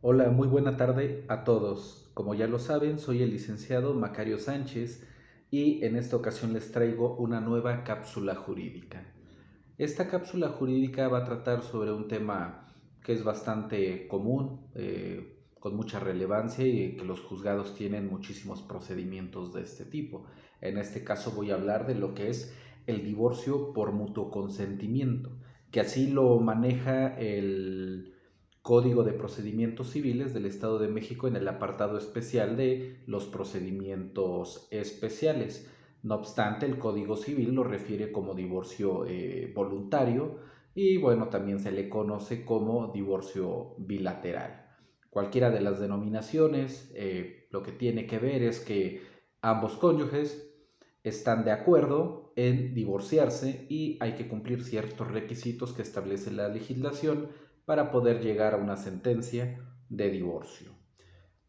Hola, muy buena tarde a todos. Como ya lo saben, soy el licenciado Macario Sánchez y en esta ocasión les traigo una nueva cápsula jurídica. Esta cápsula jurídica va a tratar sobre un tema que es bastante común, con mucha relevancia y que los juzgados tienen muchísimos procedimientos de este tipo. En este caso voy a hablar de lo que es el divorcio por mutuo consentimiento, que así lo maneja el Código de Procedimientos Civiles del Estado de México en el apartado especial de los procedimientos especiales. No obstante, el Código Civil lo refiere como divorcio voluntario y bueno, también se le conoce como divorcio bilateral. Cualquiera de las denominaciones, lo que tiene que ver es que ambos cónyuges están de acuerdo en divorciarse y hay que cumplir ciertos requisitos que establece la legislación para poder llegar a una sentencia de divorcio.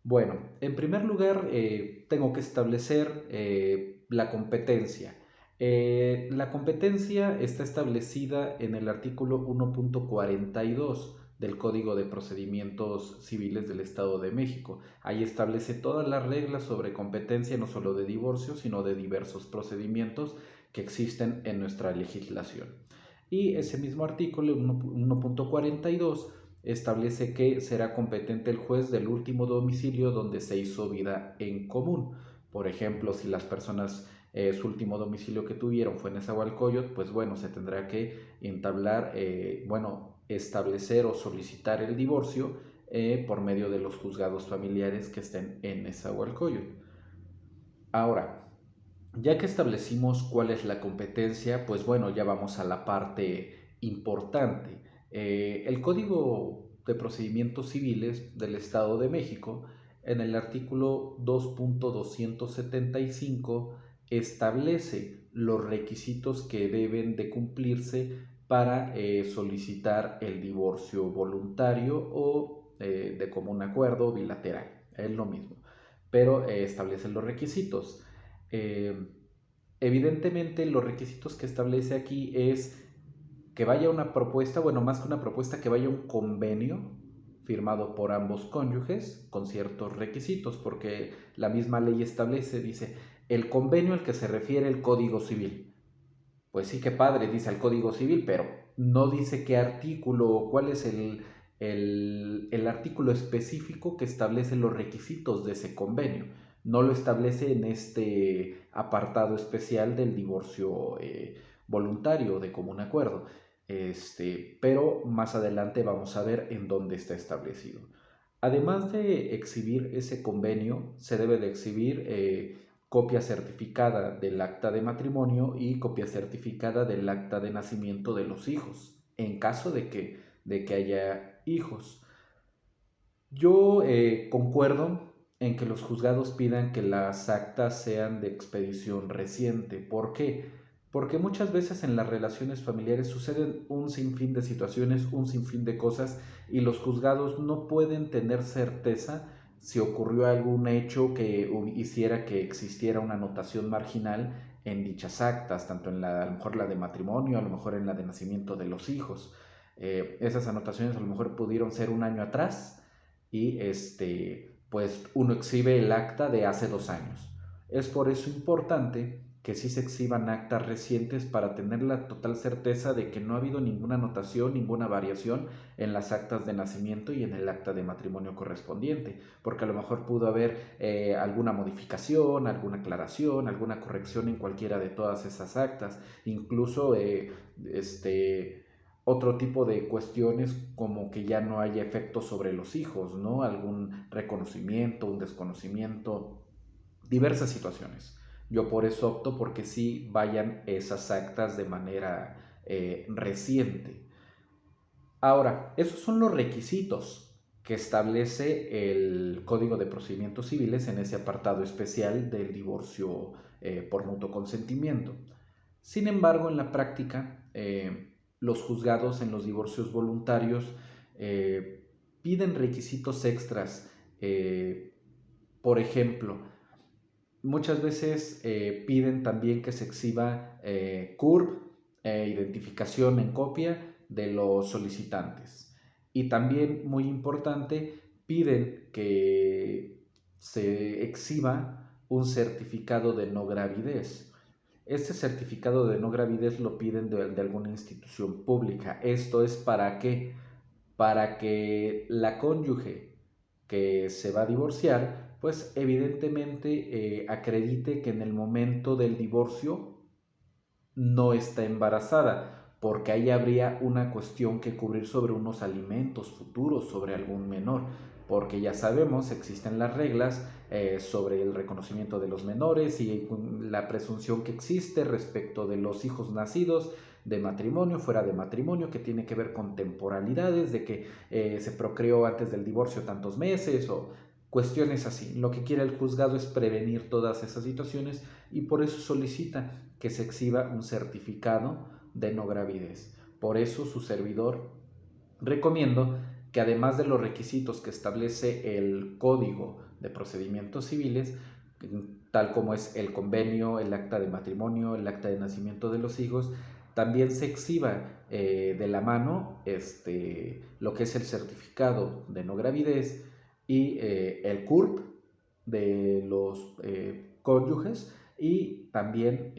Bueno, en primer lugar, tengo que establecer la competencia. La competencia está establecida en el artículo 1.42 del Código de Procedimientos Civiles del Estado de México. Ahí establece todas las reglas sobre competencia, no solo de divorcio, sino de diversos procedimientos que existen en nuestra legislación. Y ese mismo artículo 1.42 establece que será competente el juez del último domicilio donde se hizo vida en común. Por ejemplo, si las personas, su último domicilio que tuvieron fue en Nezahualcóyotl, pues bueno, se tendrá que entablar, establecer o solicitar el divorcio por medio de los juzgados familiares que estén en Nezahualcóyotl. Ahora, ya que establecimos cuál es la competencia, pues bueno, ya vamos a la parte importante. El Código de Procedimientos Civiles del Estado de México, en el artículo 2.275, establece los requisitos que deben de cumplirse para solicitar el divorcio voluntario o de común acuerdo bilateral. Es lo mismo, pero establece los requisitos. Eh, Evidentemente, los requisitos que establece aquí es que vaya una propuesta, bueno, más que una propuesta, que vaya un convenio firmado por ambos cónyuges con ciertos requisitos, porque la misma ley establece, dice, el convenio al que se refiere el Código Civil. Pues sí, que padre, dice el Código Civil, pero no dice qué artículo o cuál es el artículo específico que establece los requisitos de ese convenio. No lo establece en este apartado especial del divorcio voluntario de común acuerdo. Pero más adelante vamos a ver en dónde está establecido. Además de exhibir ese convenio, se debe de exhibir copia certificada del acta de matrimonio y copia certificada del acta de nacimiento de los hijos, en caso de que haya hijos. Yo concuerdo en que los juzgados pidan que las actas sean de expedición reciente. ¿Por qué? Porque muchas veces en las relaciones familiares suceden un sinfín de situaciones, un sinfín de cosas, y los juzgados no pueden tener certeza si ocurrió algún hecho que hiciera que existiera una anotación marginal en dichas actas, tanto en a lo mejor la de matrimonio, a lo mejor en la de nacimiento de los hijos. Esas anotaciones a lo mejor pudieron ser un año atrás y pues uno exhibe el acta de hace 2 años. Es por eso importante que sí se exhiban actas recientes para tener la total certeza de que no ha habido ninguna anotación, ninguna variación en las actas de nacimiento y en el acta de matrimonio correspondiente, porque a lo mejor pudo haber alguna modificación, alguna aclaración, alguna corrección en cualquiera de todas esas actas, incluso otro tipo de cuestiones como que ya no haya efecto sobre los hijos, ¿no? Algún reconocimiento, un desconocimiento, diversas situaciones. Yo por eso opto porque sí vayan esas actas de manera reciente. Ahora, esos son los requisitos que establece el Código de Procedimientos Civiles en ese apartado especial del divorcio por mutuo consentimiento. Sin embargo, en la práctica, los juzgados en los divorcios voluntarios piden requisitos extras. Por ejemplo, muchas veces piden también que se exhiba CURP, identificación en copia de los solicitantes. Y también, muy importante, piden que se exhiba un certificado de no gravidez. Este certificado de no gravidez lo piden de alguna institución pública. ¿Esto es para qué? Para que la cónyuge que se va a divorciar, pues evidentemente acredite que en el momento del divorcio no está embarazada, porque ahí habría una cuestión que cubrir sobre unos alimentos futuros sobre algún menor, porque ya sabemos, existen las reglas sobre el reconocimiento de los menores y la presunción que existe respecto de los hijos nacidos de matrimonio, fuera de matrimonio, que tiene que ver con temporalidades, de que se procreó antes del divorcio tantos meses o cuestiones así. Lo que quiere el juzgado es prevenir todas esas situaciones y por eso solicita que se exhiba un certificado de no gravidez. Por eso su servidor recomiendo que además de los requisitos que establece el Código de Procedimientos Civiles, tal como es el convenio, el acta de matrimonio, el acta de nacimiento de los hijos, también se exhiba de la mano lo que es el certificado de no gravidez y el CURP de los cónyuges y también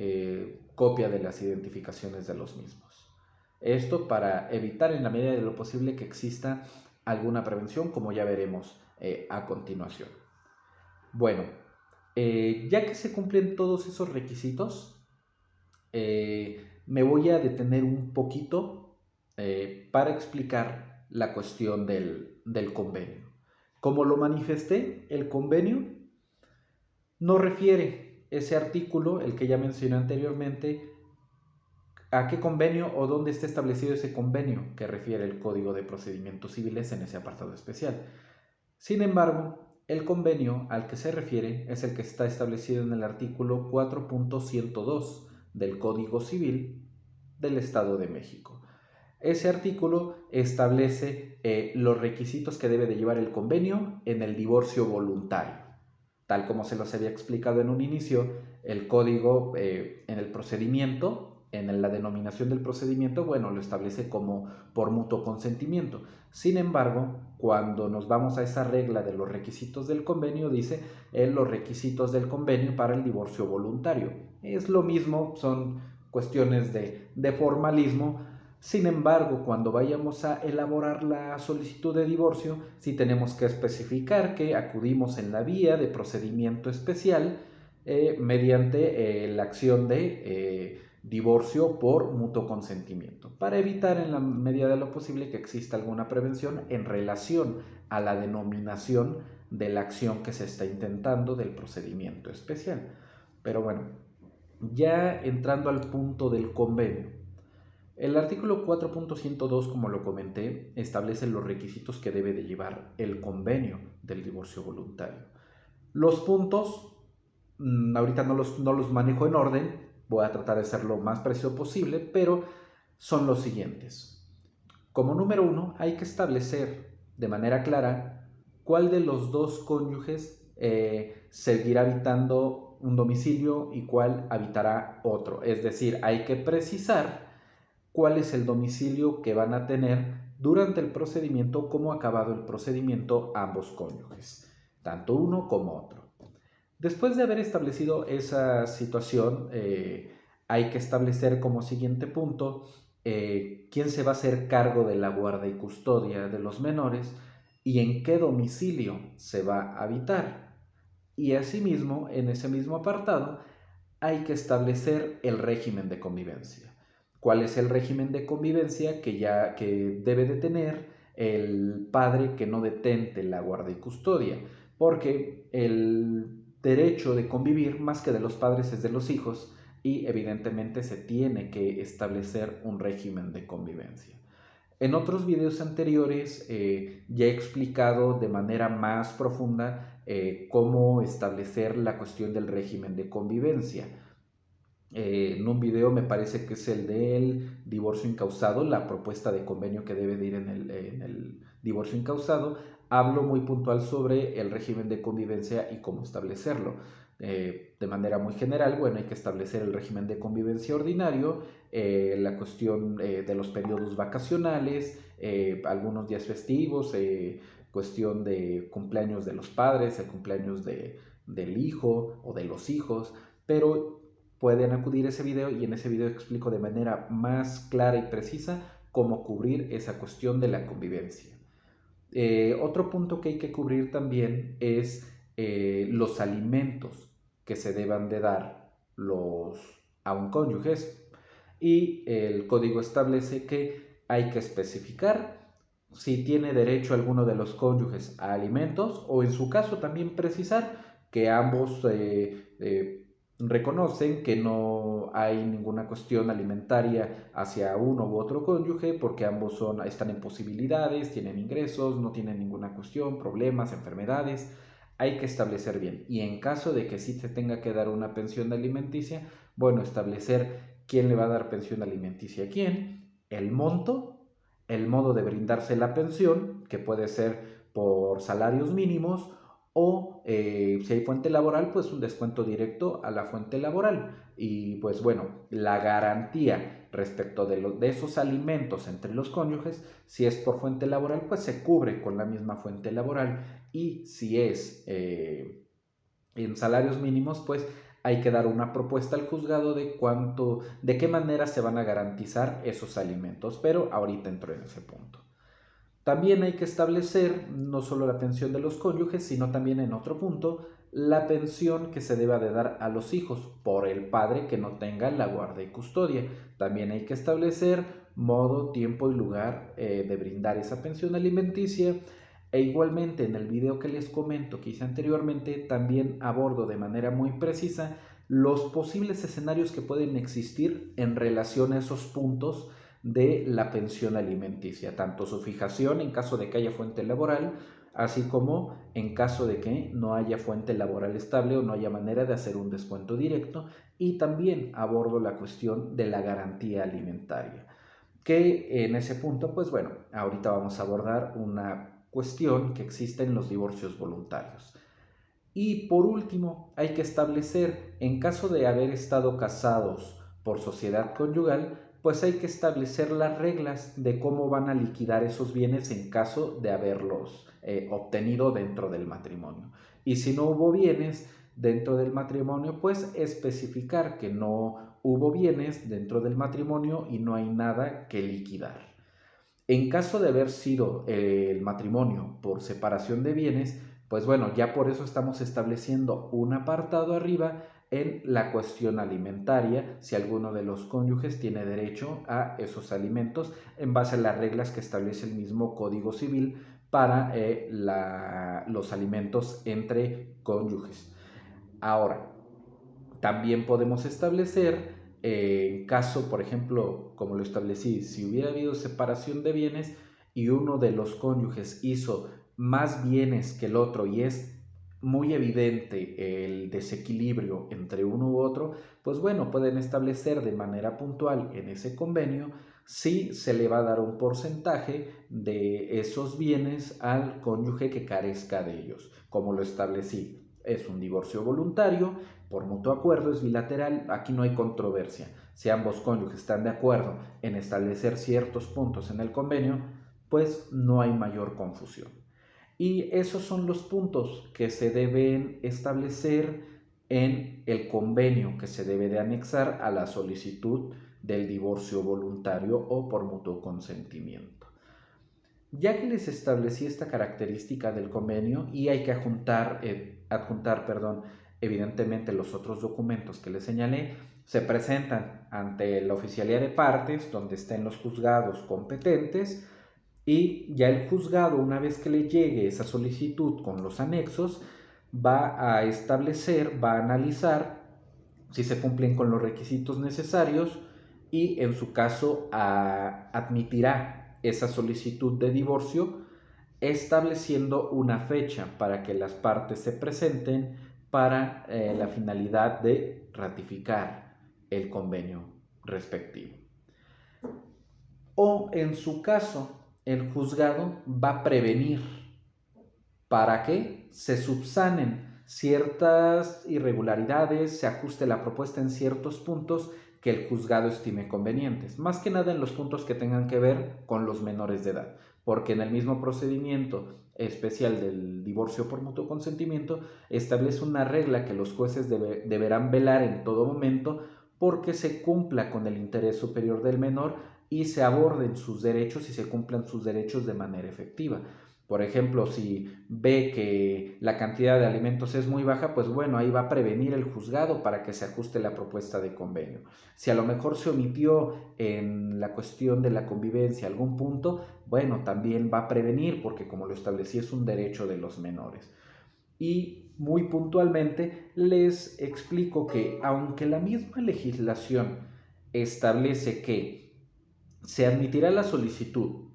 copia de las identificaciones de los mismos. Esto para evitar en la medida de lo posible que exista alguna prevención, como ya veremos a continuación. Bueno, ya que se cumplen todos esos requisitos, me voy a detener un poquito para explicar la cuestión del convenio. Como lo manifesté, el convenio no refiere ese artículo, el que ya mencioné anteriormente, a qué convenio o dónde está establecido ese convenio que refiere el Código de Procedimientos Civiles en ese apartado especial. Sin embargo, el convenio al que se refiere es el que está establecido en el artículo 4.102 del Código Civil del Estado de México. Ese artículo establece los requisitos que debe de llevar el convenio en el divorcio voluntario. Tal como se los había explicado en un inicio, el código en el procedimiento, en la denominación del procedimiento, bueno, lo establece como por mutuo consentimiento. Sin embargo, cuando nos vamos a esa regla de los requisitos del convenio, dice los requisitos del convenio para el divorcio voluntario. Es lo mismo, son cuestiones de formalismo. Sin embargo, cuando vayamos a elaborar la solicitud de divorcio, sí tenemos que especificar que acudimos en la vía de procedimiento especial mediante la acción de divorcio por mutuo consentimiento, para evitar en la medida de lo posible que exista alguna prevención en relación a la denominación de la acción que se está intentando del procedimiento especial. Pero bueno, ya entrando al punto del convenio. El artículo 4.102, como lo comenté, establece los requisitos que debe de llevar el convenio del divorcio voluntario. Los puntos, ahorita no los manejo en orden, voy a tratar de ser lo más preciso posible, pero son los siguientes. Como número uno, hay que establecer de manera clara cuál de los dos cónyuges seguirá habitando un domicilio y cuál habitará otro. Es decir, hay que precisar cuál es el domicilio que van a tener durante el procedimiento como acabado el procedimiento ambos cónyuges, tanto uno como otro. Después de haber establecido esa situación, hay que establecer como siguiente punto quién se va a hacer cargo de la guarda y custodia de los menores y en qué domicilio se va a habitar. Y asimismo, en ese mismo apartado, hay que establecer el régimen de convivencia. ¿Cuál es el régimen de convivencia que debe de tener el padre que no detente la guarda y custodia? Porque el derecho de convivir más que de los padres es de los hijos y evidentemente se tiene que establecer un régimen de convivencia. En otros videos anteriores ya he explicado de manera más profunda cómo establecer la cuestión del régimen de convivencia. En un video me parece que es el del divorcio incausado, la propuesta de convenio que debe de ir en el divorcio incausado, hablo muy puntual sobre el régimen de convivencia y cómo establecerlo. De manera muy general, bueno, hay que establecer el régimen de convivencia ordinario, la cuestión de los periodos vacacionales, algunos días festivos, cuestión de cumpleaños de los padres, el cumpleaños del hijo o de los hijos, pero pueden acudir a ese video y en ese video explico de manera más clara y precisa cómo cubrir esa cuestión de la convivencia. Otro punto que hay que cubrir también es los alimentos que se deban de dar a un cónyuge, y el código establece que hay que especificar si tiene derecho alguno de los cónyuges a alimentos, o en su caso también precisar que ambos reconocen que no hay ninguna cuestión alimentaria hacia uno u otro cónyuge porque ambos están en posibilidades, tienen ingresos, no tienen ninguna cuestión, problemas, enfermedades. Hay que establecer bien. Y en caso de que sí se tenga que dar una pensión alimenticia, bueno, establecer quién le va a dar pensión alimenticia a quién, el monto, el modo de brindarse la pensión, que puede ser por salarios mínimos, o si hay fuente laboral, pues un descuento directo a la fuente laboral. Y pues bueno, la garantía respecto de esos alimentos entre los cónyuges, si es por fuente laboral, pues se cubre con la misma fuente laboral. Y si es en salarios mínimos, pues hay que dar una propuesta al juzgado de qué manera se van a garantizar esos alimentos, pero ahorita entro en ese punto. También hay que establecer no solo la pensión de los cónyuges, sino también en otro punto la pensión que se deba de dar a los hijos por el padre que no tenga la guarda y custodia. También hay que establecer modo, tiempo y lugar de brindar esa pensión alimenticia. E igualmente en el video que les comento que hice anteriormente, también abordo de manera muy precisa los posibles escenarios que pueden existir en relación a esos puntos de la pensión alimenticia, tanto su fijación en caso de que haya fuente laboral, así como en caso de que no haya fuente laboral estable o no haya manera de hacer un descuento directo, y también abordo la cuestión de la garantía alimentaria, que en ese punto, pues bueno, ahorita vamos a abordar una cuestión que existe en los divorcios voluntarios. Y por último, hay que establecer, en caso de haber estado casados por sociedad conyugal, pues hay que establecer las reglas de cómo van a liquidar esos bienes en caso de haberlos obtenido dentro del matrimonio. Y si no hubo bienes dentro del matrimonio, pues especificar que no hubo bienes dentro del matrimonio y no hay nada que liquidar. En caso de haber sido el matrimonio por separación de bienes, pues bueno, ya por eso estamos estableciendo un apartado arriba en la cuestión alimentaria, si alguno de los cónyuges tiene derecho a esos alimentos en base a las reglas que establece el mismo Código Civil para los alimentos entre cónyuges. Ahora, también podemos establecer, en caso, por ejemplo, como lo establecí, si hubiera habido separación de bienes y uno de los cónyuges hizo más bienes que el otro y es muy evidente el desequilibrio entre uno u otro, pues bueno, pueden establecer de manera puntual en ese convenio si se le va a dar un porcentaje de esos bienes al cónyuge que carezca de ellos. Como lo establecí, es un divorcio voluntario, por mutuo acuerdo, es bilateral, aquí no hay controversia. Si ambos cónyuges están de acuerdo en establecer ciertos puntos en el convenio, pues no hay mayor confusión. Y esos son los puntos que se deben establecer en el convenio que se debe de anexar a la solicitud del divorcio voluntario o por mutuo consentimiento. Ya que les establecí esta característica del convenio y hay que adjuntar, evidentemente los otros documentos que les señalé, se presentan ante la oficialía de partes donde estén los juzgados competentes, y ya el juzgado, una vez que le llegue esa solicitud con los anexos, va a establecer, va a analizar si se cumplen con los requisitos necesarios y en su caso admitirá esa solicitud de divorcio, estableciendo una fecha para que las partes se presenten para la finalidad de ratificar el convenio respectivo. O en su caso, el juzgado va a prevenir para que se subsanen ciertas irregularidades, se ajuste la propuesta en ciertos puntos que el juzgado estime convenientes, más que nada en los puntos que tengan que ver con los menores de edad, porque en el mismo procedimiento especial del divorcio por mutuo consentimiento establece una regla que los jueces deberán velar en todo momento porque se cumpla con el interés superior del menor y se aborden sus derechos y se cumplan sus derechos de manera efectiva. Por ejemplo, si ve que la cantidad de alimentos es muy baja, pues bueno, ahí va a prevenir el juzgado para que se ajuste la propuesta de convenio. Si a lo mejor se omitió en la cuestión de la convivencia algún punto, bueno, también va a prevenir porque como lo establecí es un derecho de los menores. Y muy puntualmente les explico que aunque la misma legislación establece que se admitirá la solicitud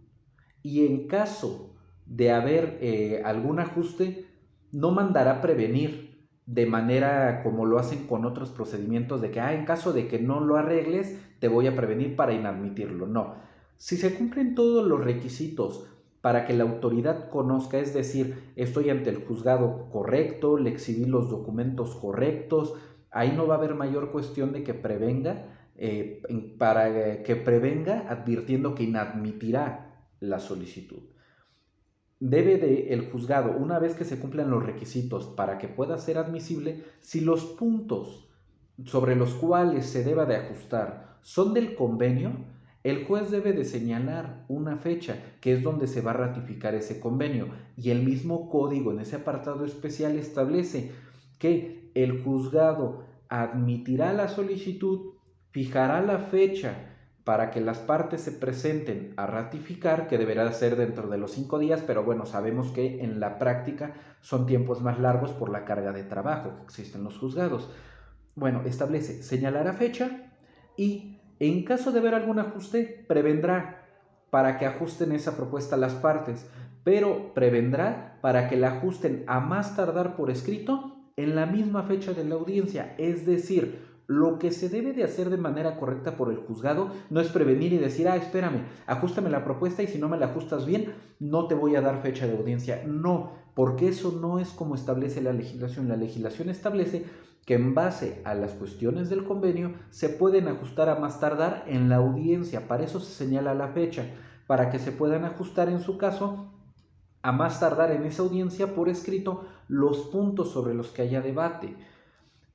y en caso de haber algún ajuste, no mandará prevenir de manera como lo hacen con otros procedimientos de que, en caso de que no lo arregles, te voy a prevenir para inadmitirlo. No. Si se cumplen todos los requisitos para que la autoridad conozca, es decir, estoy ante el juzgado correcto, le exhibí los documentos correctos, ahí no va a haber mayor cuestión de que prevenga, para que prevenga advirtiendo que inadmitirá la solicitud. Debe el juzgado, una vez que se cumplan los requisitos para que pueda ser admisible, si los puntos sobre los cuales se deba de ajustar son del convenio, el juez debe de señalar una fecha, que es donde se va a ratificar ese convenio, y el mismo código en ese apartado especial establece que el juzgado admitirá la solicitud, fijará la fecha para que las partes se presenten a ratificar, que deberá ser dentro de los 5 días, pero bueno, sabemos que en la práctica son tiempos más largos por la carga de trabajo que existe en los juzgados. Bueno, establece, señalará fecha y en caso de haber algún ajuste, prevendrá para que ajusten esa propuesta las partes, pero prevendrá para que la ajusten a más tardar por escrito en la misma fecha de la audiencia, es decir, lo que se debe de hacer de manera correcta por el juzgado no es prevenir y decir, espérame, ajustame la propuesta y si no me la ajustas bien, no te voy a dar fecha de audiencia. No, porque eso no es como establece la legislación. La legislación establece que en base a las cuestiones del convenio se pueden ajustar a más tardar en la audiencia. Para eso se señala la fecha, para que se puedan ajustar en su caso a más tardar en esa audiencia por escrito los puntos sobre los que haya debate.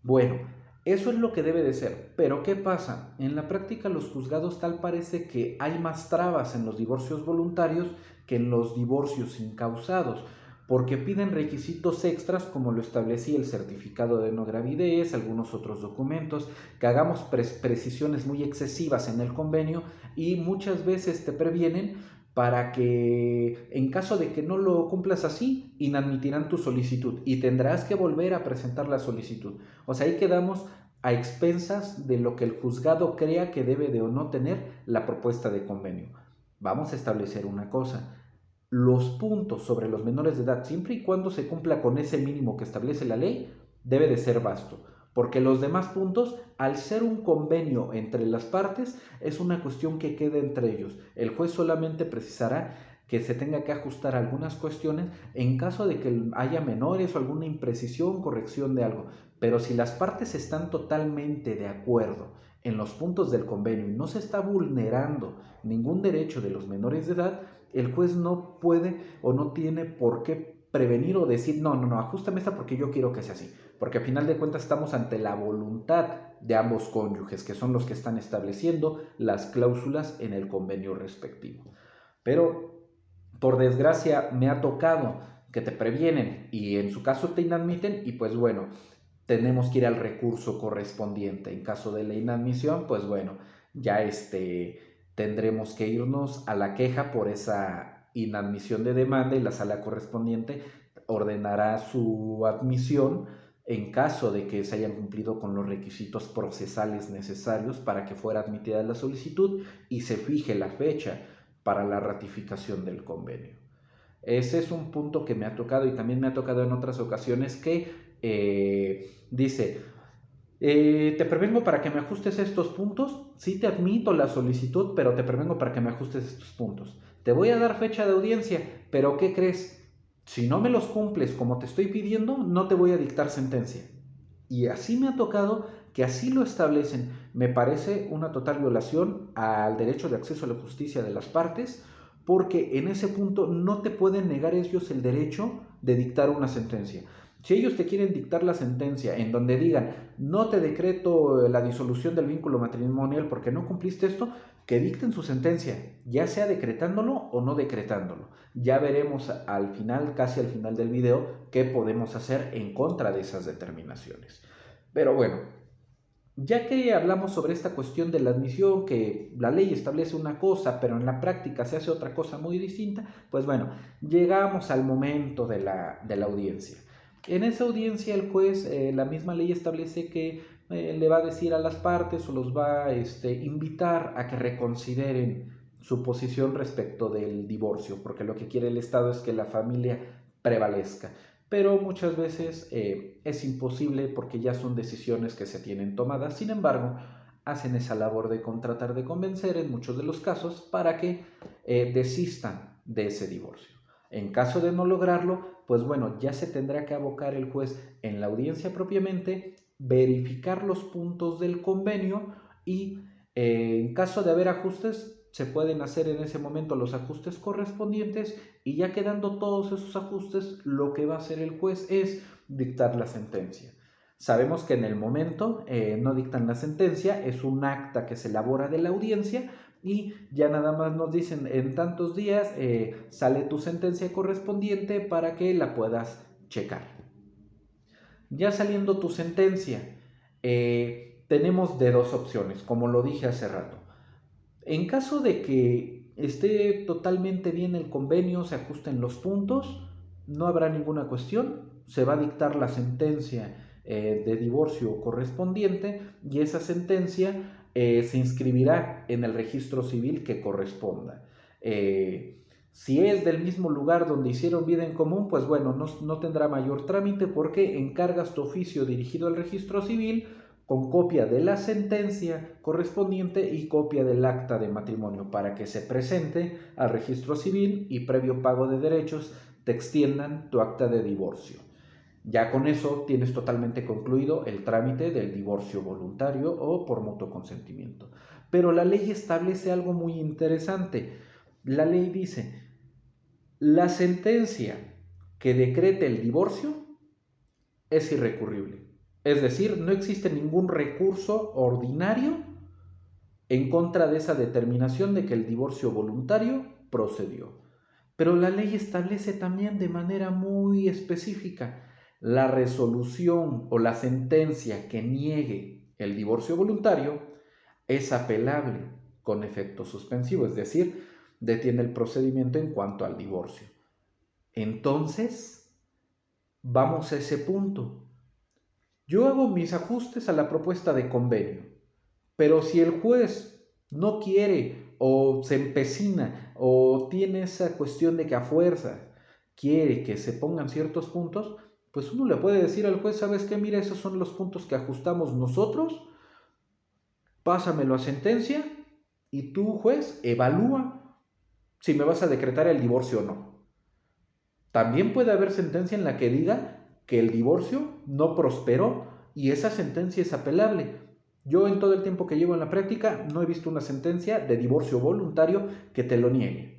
Bueno, eso es lo que debe de ser, pero ¿qué pasa? En la práctica los juzgados tal parece que hay más trabas en los divorcios voluntarios que en los divorcios incausados, porque piden requisitos extras como lo establecía el certificado de no gravidez, algunos otros documentos, que hagamos precisiones muy excesivas en el convenio y muchas veces te previenen para que en caso de que no lo cumplas así, inadmitirán tu solicitud y tendrás que volver a presentar la solicitud. O sea, ahí quedamos a expensas de lo que el juzgado crea que debe de o no tener la propuesta de convenio. Vamos a establecer una cosa. Los puntos sobre los menores de edad, siempre y cuando se cumpla con ese mínimo que establece la ley, debe de ser vasto. Porque los demás puntos, al ser un convenio entre las partes, es una cuestión que queda entre ellos. El juez solamente precisará que se tenga que ajustar algunas cuestiones en caso de que haya menores o alguna imprecisión, corrección de algo. Pero si las partes están totalmente de acuerdo en los puntos del convenio y no se está vulnerando ningún derecho de los menores de edad, el juez no puede o no tiene por qué prevenir o decir, no, ajustame esta porque yo quiero que sea así. Porque a final de cuentas estamos ante la voluntad de ambos cónyuges, que son los que están estableciendo las cláusulas en el convenio respectivo. Pero, por desgracia, me ha tocado que te previenen y en su caso te inadmiten y pues bueno, tenemos que ir al recurso correspondiente. En caso de la inadmisión, pues bueno, ya tendremos que irnos a la queja por esa inadmisión de demanda y la sala correspondiente ordenará su admisión en caso de que se hayan cumplido con los requisitos procesales necesarios para que fuera admitida la solicitud y se fije la fecha para la ratificación del convenio. Ese es un punto que me ha tocado y también me ha tocado en otras ocasiones que dice, te prevengo para que me ajustes estos puntos, sí te admito la solicitud, pero te prevengo para que me ajustes estos puntos. Te voy a dar fecha de audiencia, pero ¿qué crees? Si no me los cumples como te estoy pidiendo, no te voy a dictar sentencia. Y así me ha tocado que así lo establecen. Me parece una total violación al derecho de acceso a la justicia de las partes, porque en ese punto no te pueden negar ellos el derecho de dictar una sentencia. Si ellos te quieren dictar la sentencia en donde digan, no te decreto la disolución del vínculo matrimonial porque no cumpliste esto, que dicten su sentencia, ya sea decretándolo o no decretándolo. Ya veremos al final, casi al final del video, qué podemos hacer en contra de esas determinaciones. Pero bueno, ya que hablamos sobre esta cuestión de la admisión, que la ley establece una cosa, pero en la práctica se hace otra cosa muy distinta, pues bueno, llegamos al momento de la audiencia. En esa audiencia el juez, la misma ley establece que le va a decir a las partes o los va a invitar a que reconsideren su posición respecto del divorcio, porque lo que quiere el Estado es que la familia prevalezca. Pero muchas veces es imposible porque ya son decisiones que se tienen tomadas. Sin embargo, hacen esa labor de tratar de convencer en muchos de los casos para que desistan de ese divorcio. En caso de no lograrlo, pues bueno, ya se tendrá que abocar el juez en la audiencia propiamente, verificar los puntos del convenio y en caso de haber ajustes, se pueden hacer en ese momento los ajustes correspondientes y ya quedando todos esos ajustes, lo que va a hacer el juez es dictar la sentencia. Sabemos que en el momento no dictan la sentencia, es un acta que se elabora de la audiencia y ya nada más nos dicen en tantos días sale tu sentencia correspondiente para que la puedas checar. Ya saliendo tu sentencia, tenemos de dos opciones, como lo dije hace rato. En caso de que esté totalmente bien el convenio, se ajusten los puntos, no habrá ninguna cuestión, se va a dictar la sentencia de divorcio correspondiente y esa sentencia se inscribirá en el registro civil que corresponda. Si es del mismo lugar donde hicieron vida en común, pues bueno, no tendrá mayor trámite porque encargas tu oficio dirigido al registro civil con copia de la sentencia correspondiente y copia del acta de matrimonio para que se presente al registro civil y previo pago de derechos te extiendan tu acta de divorcio. Ya con eso tienes totalmente concluido el trámite del divorcio voluntario o por mutuo consentimiento. Pero la ley establece algo muy interesante. La ley dice, la sentencia que decrete el divorcio es irrecurrible. Es decir, no existe ningún recurso ordinario en contra de esa determinación de que el divorcio voluntario procedió. Pero la ley establece también de manera muy específica la resolución o la sentencia que niegue el divorcio voluntario es apelable con efecto suspensivo, es decir, detiene el procedimiento en cuanto al divorcio. Entonces, vamos a ese punto. Yo hago mis ajustes a la propuesta de convenio, pero si el juez no quiere o se empecina o tiene esa cuestión de que a fuerza quiere que se pongan ciertos puntos, pues uno le puede decir al juez, ¿sabes qué? Mira, esos son los puntos que ajustamos nosotros, pásamelo a sentencia y tú, juez, evalúa si me vas a decretar el divorcio o no. También puede haber sentencia en la que diga que el divorcio no prosperó y esa sentencia es apelable. Yo en todo el tiempo que llevo en la práctica no he visto una sentencia de divorcio voluntario que te lo niegue.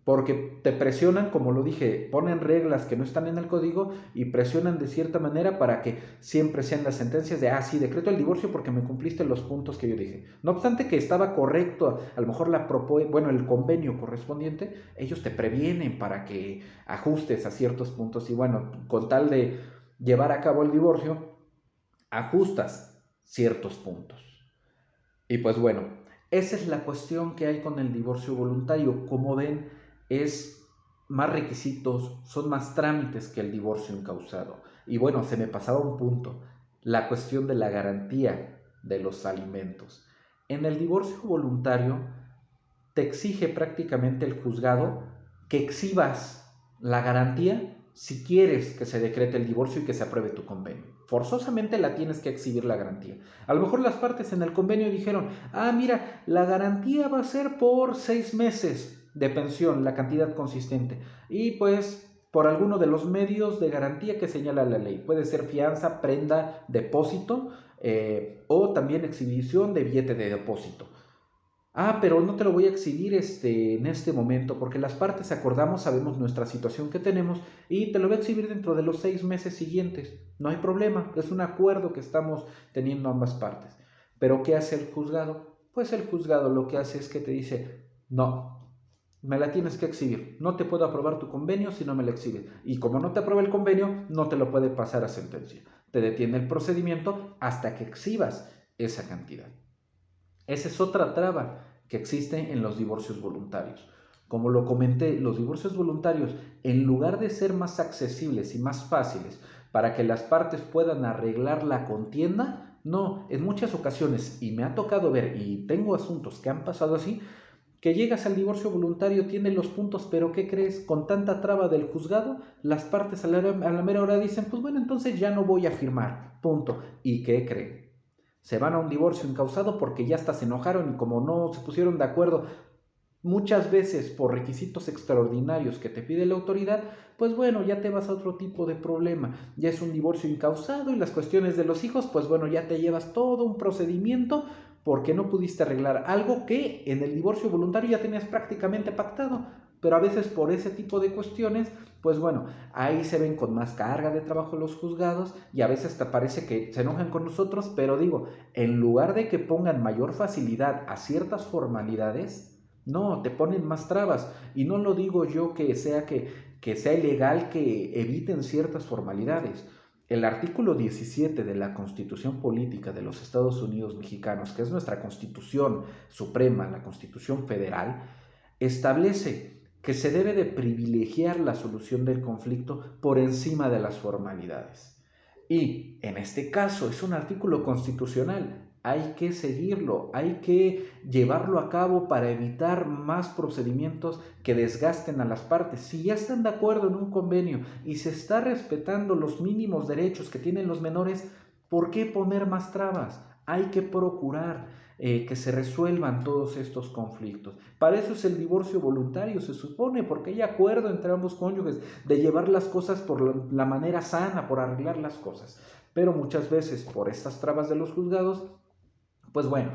Porque te presionan, como lo dije, ponen reglas que no están en el código y presionan de cierta manera para que siempre sean las sentencias de, sí, decreto el divorcio porque me cumpliste los puntos que yo dije. No obstante que estaba correcto, a lo mejor el convenio correspondiente, ellos te previenen para que ajustes a ciertos puntos y bueno, con tal de llevar a cabo el divorcio, ajustas ciertos puntos. Y pues bueno, esa es la cuestión que hay con el divorcio voluntario. Como ven, es más requisitos, son más trámites que el divorcio encausado. Y bueno, se me pasaba un punto, la cuestión de la garantía de los alimentos. En el divorcio voluntario te exige prácticamente el juzgado que exhibas la garantía si quieres que se decrete el divorcio y que se apruebe tu convenio. Forzosamente la tienes que exhibir la garantía. A lo mejor las partes en el convenio dijeron, mira, la garantía va a ser por 6 meses de pensión, la cantidad consistente. Y pues por alguno de los medios de garantía que señala la ley. Puede ser fianza, prenda, depósito o también exhibición de billete de depósito. Ah, pero no te lo voy a exhibir en este momento, porque las partes acordamos, sabemos nuestra situación que tenemos y te lo voy a exhibir dentro de los 6 meses siguientes. No hay problema, es un acuerdo que estamos teniendo ambas partes. Pero ¿qué hace el juzgado? Pues el juzgado lo que hace es que te dice, no, me la tienes que exhibir. No te puedo aprobar tu convenio si no me la exhibes. Y como no te aprueba el convenio, no te lo puede pasar a sentencia. Te detiene el procedimiento hasta que exhibas esa cantidad. Esa es otra traba que existe en los divorcios voluntarios. Como lo comenté, los divorcios voluntarios, en lugar de ser más accesibles y más fáciles para que las partes puedan arreglar la contienda, no, en muchas ocasiones, y me ha tocado ver, y tengo asuntos que han pasado así, que llegas al divorcio voluntario, tiene los puntos, pero ¿qué crees? Con tanta traba del juzgado, las partes a la mera hora dicen, pues bueno, entonces ya no voy a firmar, punto. ¿Y qué creen? Se van a un divorcio incausado porque ya hasta se enojaron y como no se pusieron de acuerdo muchas veces por requisitos extraordinarios que te pide la autoridad, pues bueno, ya te vas a otro tipo de problema. Ya es un divorcio incausado y las cuestiones de los hijos, pues bueno, ya te llevas todo un procedimiento porque no pudiste arreglar algo que en el divorcio voluntario ya tenías prácticamente pactado. Pero a veces por ese tipo de cuestiones, pues bueno, ahí se ven con más carga de trabajo los juzgados y a veces te parece que se enojan con nosotros, pero digo, en lugar de que pongan mayor facilidad a ciertas formalidades, no, te ponen más trabas. Y no lo digo yo que sea ilegal que eviten ciertas formalidades. El artículo 17 de la Constitución Política de los Estados Unidos Mexicanos, que es nuestra Constitución Suprema, la Constitución Federal, establece que se debe de privilegiar la solución del conflicto por encima de las formalidades. Y en este caso es un artículo constitucional, hay que seguirlo, hay que llevarlo a cabo para evitar más procedimientos que desgasten a las partes. Si ya están de acuerdo en un convenio y se está respetando los mínimos derechos que tienen los menores, ¿por qué poner más trabas? Hay que procurar que se resuelvan todos estos conflictos. Para eso es el divorcio voluntario, se supone, porque hay acuerdo entre ambos cónyuges de llevar las cosas por la manera sana, por arreglar las cosas. Pero muchas veces por estas trabas de los juzgados, pues bueno,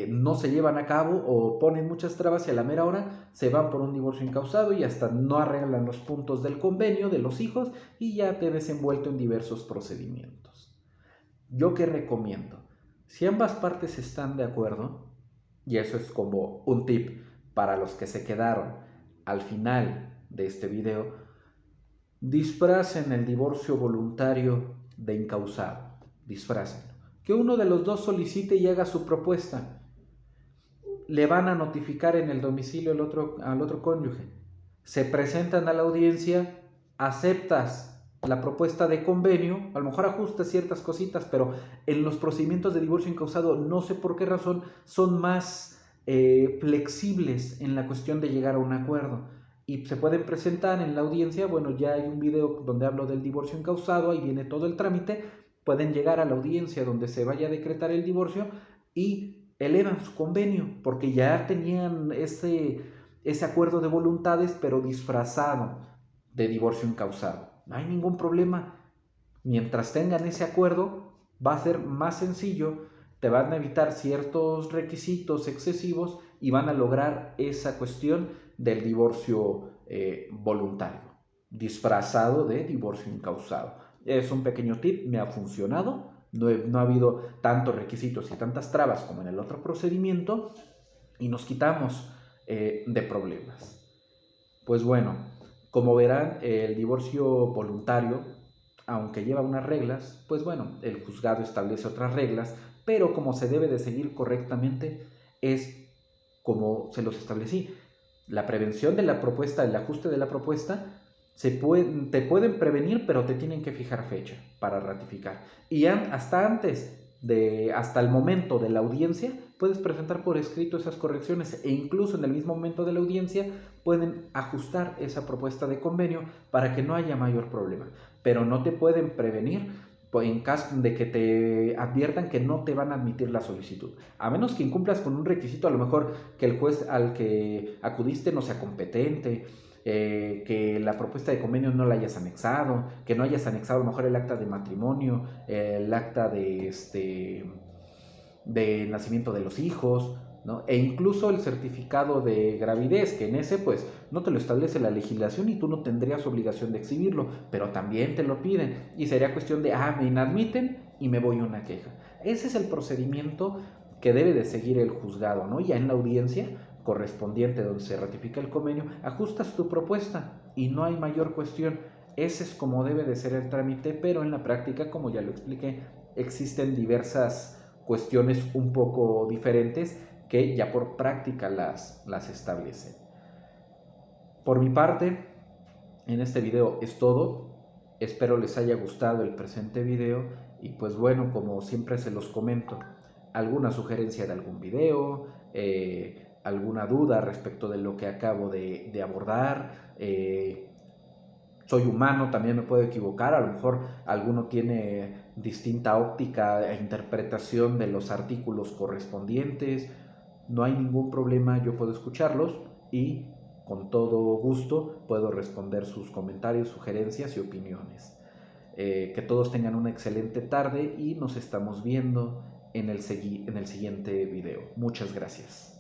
no se llevan a cabo o ponen muchas trabas y a la mera hora se van por un divorcio incausado y hasta no arreglan los puntos del convenio de los hijos y ya te ves envuelto en diversos procedimientos. ¿Yo qué recomiendo? Si ambas partes están de acuerdo, y eso es como un tip para los que se quedaron al final de este video, disfracen el divorcio voluntario de incausado, disfrácenlo. Que uno de los dos solicite y haga su propuesta. Le van a notificar en el domicilio al otro cónyuge. Se presentan a la audiencia, aceptas la propuesta de convenio, a lo mejor ajustas ciertas cositas, pero en los procedimientos de divorcio incausado, no sé por qué razón, son más flexibles en la cuestión de llegar a un acuerdo. Y se pueden presentar en la audiencia, bueno, ya hay un video donde hablo del divorcio incausado, ahí viene todo el trámite, pueden llegar a la audiencia donde se vaya a decretar el divorcio y elevan su convenio, porque ya tenían ese acuerdo de voluntades, pero disfrazado de divorcio incausado. No hay ningún problema. Mientras tengan ese acuerdo, va a ser más sencillo, te van a evitar ciertos requisitos excesivos y van a lograr esa cuestión del divorcio voluntario, disfrazado de divorcio incausado. Es un pequeño tip, me ha funcionado, no ha habido tantos requisitos y tantas trabas como en el otro procedimiento y nos quitamos de problemas. Pues bueno, como verán, el divorcio voluntario, aunque lleva unas reglas, pues bueno, el juzgado establece otras reglas, pero como se debe de seguir correctamente es como se los establecí. La prevención de la propuesta, el ajuste de la propuesta, te pueden prevenir, pero te tienen que fijar fecha para ratificar. Y hasta el momento de la audiencia, puedes presentar por escrito esas correcciones e incluso en el mismo momento de la audiencia pueden ajustar esa propuesta de convenio para que no haya mayor problema. Pero no te pueden prevenir en caso de que te adviertan que no te van a admitir la solicitud. A menos que incumplas con un requisito, a lo mejor que el juez al que acudiste no sea competente, que la propuesta de convenio no la hayas anexado, que no hayas anexado a lo mejor el acta de matrimonio, el acta de nacimiento de los hijos, ¿no? E incluso el certificado de gravidez, que en ese pues no te lo establece la legislación y tú no tendrías obligación de exhibirlo, pero también te lo piden y sería cuestión de, me inadmiten y me voy a una queja. Ese es el procedimiento que debe de seguir el juzgado, ¿no? Ya en la audiencia correspondiente donde se ratifica el convenio, ajustas tu propuesta y no hay mayor cuestión. Ese es como debe de ser el trámite, pero en la práctica, como ya lo expliqué, existen diversas cuestiones un poco diferentes que ya por práctica las establecen. Por mi parte, en este video es todo. Espero les haya gustado el presente video y pues bueno, como siempre se los comento, alguna sugerencia de algún video, alguna duda respecto de lo que acabo de abordar. Soy humano, también me puedo equivocar, a lo mejor alguno tiene distinta óptica e interpretación de los artículos correspondientes. No hay ningún problema, yo puedo escucharlos y con todo gusto puedo responder sus comentarios, sugerencias y opiniones. Que todos tengan una excelente tarde y nos estamos viendo en el siguiente video. Muchas gracias.